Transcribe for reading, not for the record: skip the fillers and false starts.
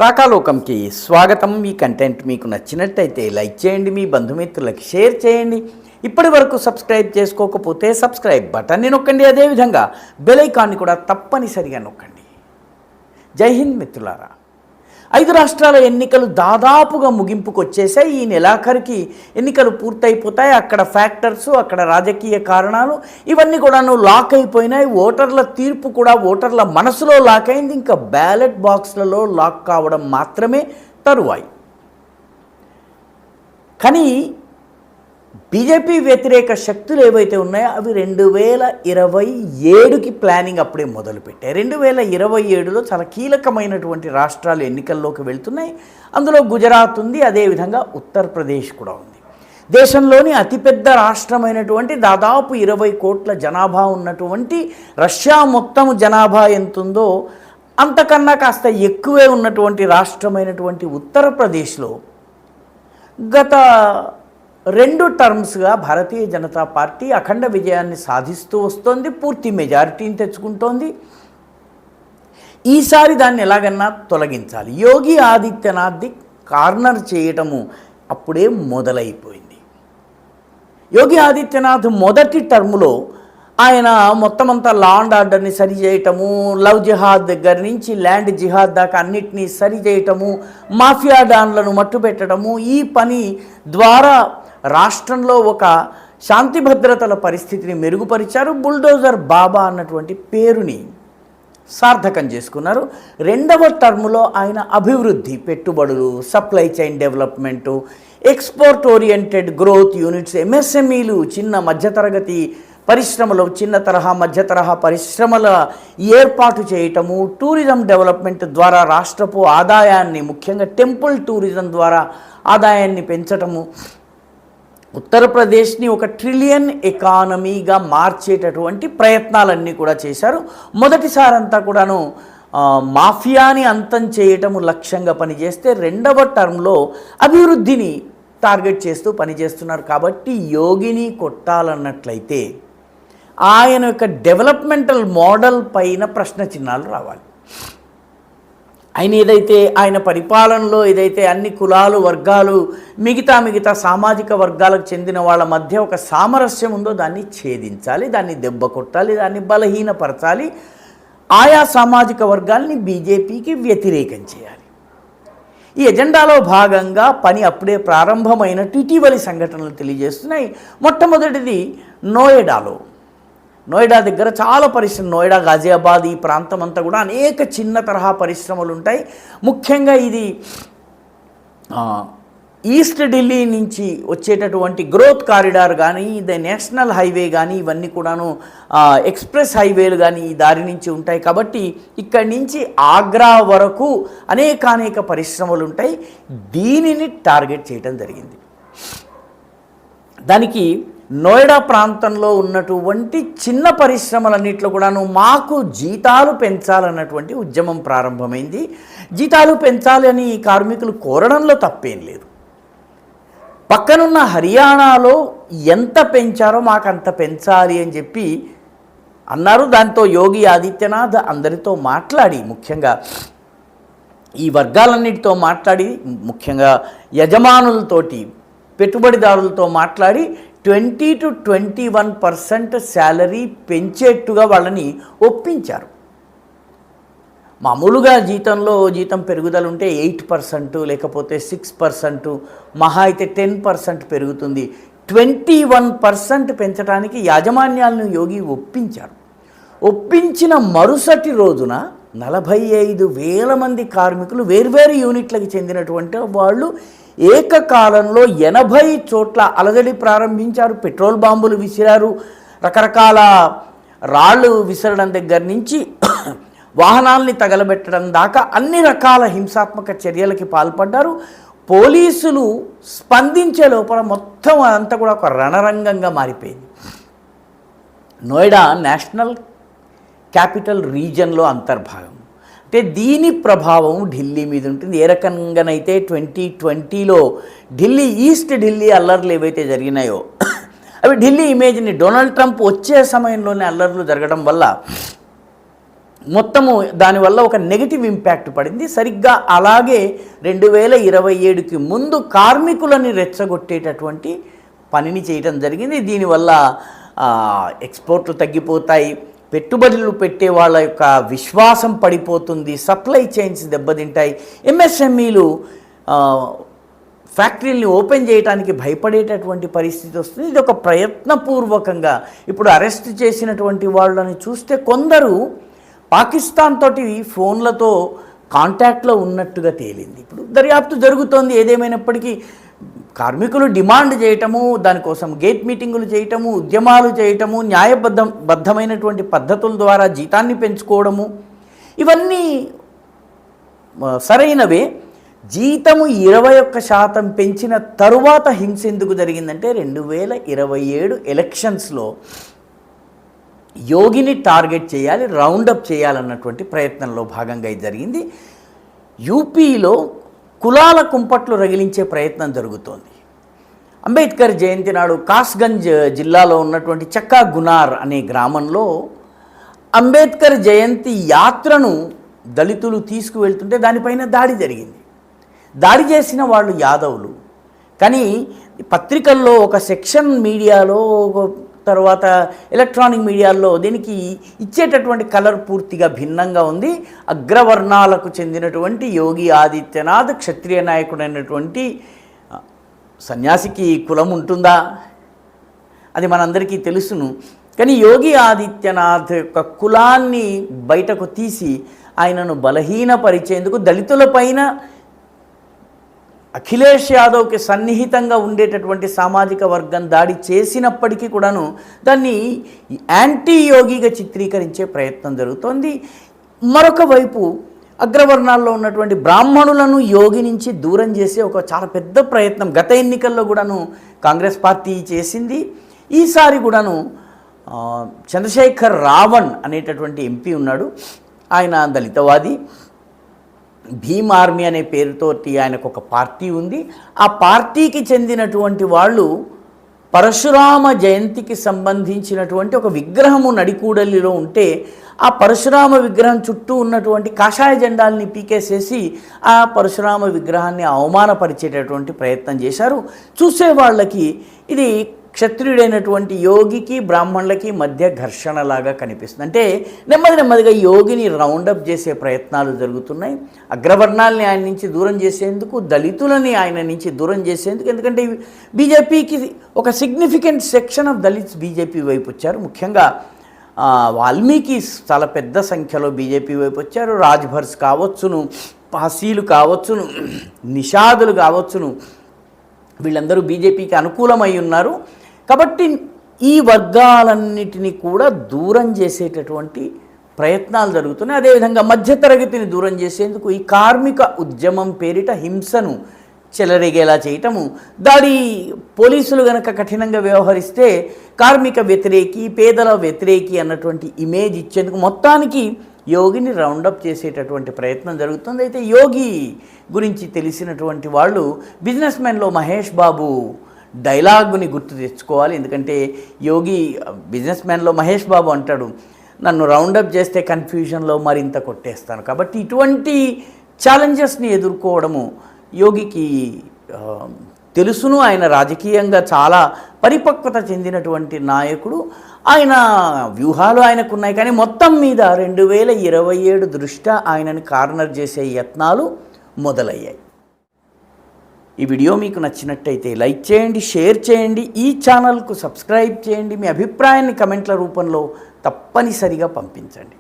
రాకాలోకంకి స్వాగతం. ఈ కంటెంట్ మీకు నచ్చినట్టయితే లైక్ చేయండి, మీ బంధుమిత్రులకి షేర్ చేయండి. ఇప్పటి వరకు సబ్స్క్రైబ్ చేసుకోకపోతే సబ్స్క్రైబ్ బటన్ని నొక్కండి. అదేవిధంగా బెల్ ఐకాన్ని కూడా తప్పనిసరిగా నొక్కండి. జై హింద్ మిత్రులారా. 5 రాష్ట్రాల ఎన్నికలు దాదాపుగా ముగింపుకు వచ్చేసాయి. ఈ నెలాఖరికి ఎన్నికలు పూర్తయిపోతాయి. అక్కడ ఫ్యాక్టర్స్, అక్కడ రాజకీయ కారణాలు ఇవన్నీ కూడాను లాక్ అయిపోయినాయి. ఓటర్ల తీర్పు కూడా ఓటర్ల మనసులో లాక్ అయింది. ఇంకా బ్యాలెట్ బాక్స్లలో లాక్ కావడం మాత్రమే తరువాయి. కానీ బీజేపీ వ్యతిరేక శక్తులు ఏవైతే ఉన్నాయో అవి 2027కి ప్లానింగ్ అప్పుడే మొదలుపెట్టాయి. 2027లో చాలా కీలకమైనటువంటి రాష్ట్రాలు ఎన్నికల్లోకి వెళ్తున్నాయి. అందులో గుజరాత్ ఉంది, అదేవిధంగా ఉత్తరప్రదేశ్ కూడా ఉంది. దేశంలోని అతిపెద్ద రాష్ట్రమైనటువంటి దాదాపు 20 కోట్ల జనాభా ఉన్నటువంటి రష్యా మొత్తం జనాభా ఎంతుందో అంతకన్నా కాస్త ఎక్కువే ఉన్నటువంటి రాష్ట్రమైనటువంటి ఉత్తరప్రదేశ్లో గత 2 టర్మ్స్గా భారతీయ జనతా పార్టీ అఖండ విజయాన్ని సాధిస్తూ వస్తోంది. పూర్తి మెజారిటీని తెచ్చుకుంటోంది. ఈసారి దాన్ని ఎలాగన్నా తొలగించాలి. యోగి ఆదిత్యనాథ్ది కార్నర్ చేయటము అప్పుడే మొదలైపోయింది. యోగి ఆదిత్యనాథ్ మొదటి టర్ములో ఆయన మొత్తం అంతా లా అండ్ ఆర్డర్ని సరి చేయటము, లవ్ జిహాద్ దగ్గర నుంచి ల్యాండ్ జిహాద్ దాకా అన్నిటినీ సరి చేయటము, మాఫియా డాన్లను మట్టుపెట్టడము, ఈ పని ద్వారా రాష్ట్రంలో ఒక శాంతి భద్రతల పరిస్థితిని మెరుగుపరిచారు. బుల్డోజర్ బాబా అన్నటువంటి పేరుని సార్థకం చేసుకున్నారు. 2వ టర్ములో ఆయన అభివృద్ధి, పెట్టుబడులు, supply chain development, export oriented growth units, ఎంఎస్ఎంఈలు, చిన్న మధ్యతరగతి పరిశ్రమలు, చిన్న తరహా మధ్య తరహా పరిశ్రమల ఏర్పాటు చేయటము, టూరిజం డెవలప్మెంట్ ద్వారా రాష్ట్రపు ఆదాయాన్ని, ముఖ్యంగా టెంపుల్ టూరిజం ద్వారా ఆదాయాన్ని పెంచటము, ఉత్తరప్రదేశ్ని ఒక ట్రిలియన్ ఎకానమీగా మార్చేటటువంటి ప్రయత్నాలన్నీ కూడా చేశారు. మొదటిసారంతా కూడాను మాఫియాని అంతం చేయటము లక్ష్యంగా పనిచేస్తే 2వ టర్మ్లో అభివృద్ధిని టార్గెట్ చేస్తూ పనిచేస్తున్నారు. కాబట్టి యోగిని కొట్టాలన్నట్లయితే ఆయన యొక్క డెవలప్మెంటల్ మోడల్ పైన ప్రశ్న చిహ్నాలు రావాలి. ఆయన పరిపాలనలో ఏదైతే అన్ని కులాలు, వర్గాలు, మిగతా సామాజిక వర్గాలకు చెందిన వాళ్ళ మధ్య ఒక సామరస్యం ఉందో దాన్ని ఛేదించాలి, దాన్ని దెబ్బ కొట్టాలి, దాన్ని బలహీనపరచాలి. ఆయా సామాజిక వర్గాల్ని బీజేపీకి వ్యతిరేకం చేయాలి. ఈ ఎజెండాలో భాగంగా పని అప్పుడే ప్రారంభమైనట్టు ఇటీవలి సంఘటనలు తెలియజేస్తున్నాయి. మొట్టమొదటిది నోయిడా దగ్గర చాలా పరిశ్రమలు, నోయిడా, గాజియాబాద్ ఈ ప్రాంతం అంతా కూడా అనేక చిన్న తరహా పరిశ్రమలు ఉంటాయి. ముఖ్యంగా ఇది ఈస్ట్ ఢిల్లీ నుంచి వచ్చేటటువంటి గ్రోత్ కారిడార్ కానీ, ఇది నేషనల్ హైవే కానీ, ఇవన్నీ కూడాను ఎక్స్ప్రెస్ హైవేలు కానీ ఈ దారి నుంచి ఉంటాయి. కాబట్టి ఇక్కడి నుంచి ఆగ్రా వరకు అనేక పరిశ్రమలు ఉంటాయి. దీనిని టార్గెట్ చేయడం జరిగింది. దానికి నోయిడా ప్రాంతంలో ఉన్నటువంటి చిన్న పరిశ్రమలన్నింటిలో కూడాను మాకు జీతాలు పెంచాలన్నటువంటి ఉద్యమం ప్రారంభమైంది. జీతాలు పెంచాలని ఈ కార్మికులు కోరడంలో తప్పేం లేదు. పక్కనున్న హర్యానాలో ఎంత పెంచారో మాకు అంత పెంచాలి అని చెప్పి అన్నారు. దాంతో యోగి ఆదిత్యనాథ్ అందరితో మాట్లాడి, ముఖ్యంగా ఈ వర్గాలన్నిటితో మాట్లాడి, ముఖ్యంగా యజమానులతోటి, పెట్టుబడిదారులతో మాట్లాడి 20 to 21% శాలరీ పెంచేట్టుగా వాళ్ళని ఒప్పించారు. మామూలుగా జీతం పెరుగుదల ఉంటే 8%, లేకపోతే 6%, మహా అయితే 10% పెరుగుతుంది. 21% పెంచడానికి యాజమాన్యాలను యోగి ఒప్పించారు. ఒప్పించిన మరుసటి రోజున 45,000 మంది కార్మికులు వేర్వేరు యూనిట్లకు చెందినటువంటి వాళ్ళు ఏకకాలంలో 80 చోట్ల అలజడి ప్రారంభించారు. పెట్రోల్ బాంబులు విసిరారు. రకరకాల రాళ్ళు విసరడం దగ్గర నుంచి వాహనాల్ని తగలబెట్టడం దాకా అన్ని రకాల హింసాత్మక చర్యలకి పాల్పడ్డారు. పోలీసులు స్పందించే లోపల మొత్తం అదంతా కూడా ఒక రణరంగంగా మారిపోయింది. నోయిడా నేషనల్ క్యాపిటల్ రీజన్లో అంతర్భాగం. అంటే దీని ప్రభావం ఢిల్లీ మీద ఉంటుంది. ఏ రకంగానైతే 2020లో ఈస్ట్ ఢిల్లీ అల్లర్లు ఏవైతే జరిగినాయో అవి ఢిల్లీ ఇమేజ్ని, డొనాల్డ్ ట్రంప్ వచ్చే సమయంలోనే అల్లర్లు జరగడం వల్ల మొత్తము దానివల్ల ఒక నెగిటివ్ ఇంపాక్ట్ పడింది. సరిగ్గా అలాగే 2027కి ముందు కార్మికులని రెచ్చగొట్టేటటువంటి పనిని చేయటం జరిగింది. దీనివల్ల ఎక్స్పోర్ట్లు తగ్గిపోతాయి, పెట్టుబడులు పెట్టే వాళ్ళ యొక్క విశ్వాసం పడిపోతుంది, సప్లై చైన్స్ దెబ్బతింటాయి, ఎంఎస్ఎంఈలు ఫ్యాక్టరీని ఓపెన్ చేయడానికి భయపడేటటువంటి పరిస్థితి వస్తుంది. ఇది ఒక ప్రయత్నపూర్వకంగా ఇప్పుడు అరెస్ట్ చేసినటువంటి వాళ్ళని చూస్తే కొందరు పాకిస్తాన్ తోటి ఫోన్లతో కాంటాక్ట్లో ఉన్నట్టుగా తేలింది. ఇప్పుడు దర్యాప్తు జరుగుతోంది. ఏదేమైనప్పటికీ కార్మికులు డిమాండ్ చేయటము, దానికోసం గేట్ మీటింగులు చేయటము, ఉద్యమాలు చేయటము, న్యాయబద్ధమైనటువంటి పద్ధతుల ద్వారా జీతాన్ని పెంచుకోవడము, ఇవన్నీ సరైనవే. జీతము 21% పెంచిన తరువాత హింస ఎందుకు జరిగిందంటే 2027 ఎలక్షన్స్లో యోగిని టార్గెట్ చేయాలి, రౌండప్ చేయాలన్నటువంటి ప్రయత్నంలో భాగంగా ఇది జరిగింది. యూపీలో కులాల కుంపట్లు రగిలించే ప్రయత్నం జరుగుతోంది. అంబేద్కర్ జయంతి నాడు కాస్గంజ్ జిల్లాలో ఉన్నటువంటి చక్కా గునార్ అనే గ్రామంలో అంబేద్కర్ జయంతి యాత్రను దళితులు తీసుకువెళ్తుంటే దానిపైన దాడి జరిగింది. దాడి చేసిన వాళ్ళు యాదవులు. కానీ పత్రికల్లో ఒక సెక్షన్ మీడియాలో, తర్వాత ఎలక్ట్రానిక్ మీడియాల్లో దీనికి ఇచ్చేటటువంటి కలర్ పూర్తిగా భిన్నంగా ఉంది. అగ్రవర్ణాలకు చెందినటువంటి యోగి ఆదిత్యనాథ్ క్షత్రియ నాయకుడైనటువంటి సన్యాసికి కులం ఉంటుందా? అది మనందరికీ తెలుసును. కానీ యోగి ఆదిత్యనాథ్ యొక్క కులాన్ని బయటకు తీసి ఆయనను బలహీనపరిచేందుకు దళితులపైన అఖిలేష్ యాదవ్కి సన్నిహితంగా ఉండేటటువంటి సామాజిక వర్గం దాడి చేసినప్పటికీ కూడాను దాన్ని యాంటీ యోగిగా చిత్రీకరించే ప్రయత్నం జరుగుతోంది. మరొక వైపు అగ్రవర్ణాల్లో ఉన్నటువంటి బ్రాహ్మణులను యోగి నుంచి దూరం చేసే ఒక చాలా పెద్ద ప్రయత్నం గత ఎన్నికల్లో కూడాను కాంగ్రెస్ పార్టీ చేసింది. ఈసారి కూడాను చంద్రశేఖర్ రావణ్ అనేటటువంటి ఎంపీ ఉన్నాడు. ఆయన దళితవాది. భీమ్ ఆర్మీ అనే పేరుతోటి ఆయనకు ఒక పార్టీ ఉంది. ఆ పార్టీకి చెందినటువంటి వాళ్ళు పరశురామ జయంతికి సంబంధించినటువంటి ఒక విగ్రహము నడికూడలిలో ఉంటే ఆ పరశురామ విగ్రహం చుట్టూ ఉన్నటువంటి కాషాయ జెండాల్ని పీకేసేసి ఆ పరశురామ విగ్రహాన్ని అవమానపరిచేటటువంటి ప్రయత్నం చేశారు. చూసే వాళ్ళకి ఇది క్షత్రియుడైనటువంటి యోగికి బ్రాహ్మణులకి మధ్య ఘర్షణలాగా కనిపిస్తుంది. అంటే నెమ్మదిగా యోగిని రౌండప్ చేసే ప్రయత్నాలు జరుగుతున్నాయి. అగ్రవర్ణాలని ఆయన నుంచి దూరం చేసేందుకు, దళితులని ఆయన నుంచి దూరం చేసేందుకు. ఎందుకంటే బీజేపీకి ఒక significant section of Dalits BJP వైపు వచ్చారు. ముఖ్యంగా వాల్మీకి చాలా పెద్ద సంఖ్యలో బీజేపీ వైపు వచ్చారు. రాజ్భర్స్ కావచ్చును, పాసీలు కావచ్చును, నిషాదులు కావచ్చును, వీళ్ళందరూ బీజేపీకి అనుకూలమై ఉన్నారు. కాబట్టి ఈ వర్గాలన్నిటినీ కూడా దూరం చేసేటటువంటి ప్రయత్నాలు జరుగుతున్నాయి. అదేవిధంగా మధ్యతరగతిని దూరం చేసేందుకు ఈ కార్మిక ఉద్యమం పేరిట హింసను చెలరేగేలా చేయటము, దాడి పోలీసులు గనక కఠినంగా వ్యవహరిస్తే కార్మిక వ్యతిరేకి, పేదల వ్యతిరేకి అన్నటువంటి ఇమేజ్ ఇచ్చేందుకు మొత్తానికి యోగిని రౌండప్ చేసేటటువంటి ప్రయత్నం జరుగుతుంది. అయితే యోగి గురించి తెలిసినటువంటి వాళ్ళు బిజినెస్ మ్యాన్లో మహేష్ బాబు డైలాగుని గుర్తు తెచ్చుకోవాలి. ఎందుకంటే యోగి బిజినెస్ మ్యాన్లో మహేష్ బాబు అంటాడు, నన్ను రౌండప్ చేస్తే కన్ఫ్యూజన్లో మరింత కొట్టేస్తాను. కాబట్టి ఇటువంటి ఛాలెంజెస్ని ఎదుర్కోవడము యోగికి తెలుసును. ఆయన రాజకీయంగా చాలా పరిపక్వత చెందినటువంటి నాయకుడు. ఆయన వ్యూహాలు ఆయనకున్నాయి. కానీ మొత్తం మీద 2027 దృష్ట్యా ఆయనని కార్నర్ చేసే యత్నాలు మొదలయ్యాయి. ఈ వీడియో మీకు నచ్చినట్టయితే లైక్ చేయండి, షేర్ చేయండి, ఈ ఛానల్కు సబ్స్క్రైబ్ చేయండి. మీ అభిప్రాయాన్ని కమెంట్ల రూపంలో తప్పనిసరిగా పంపించండి.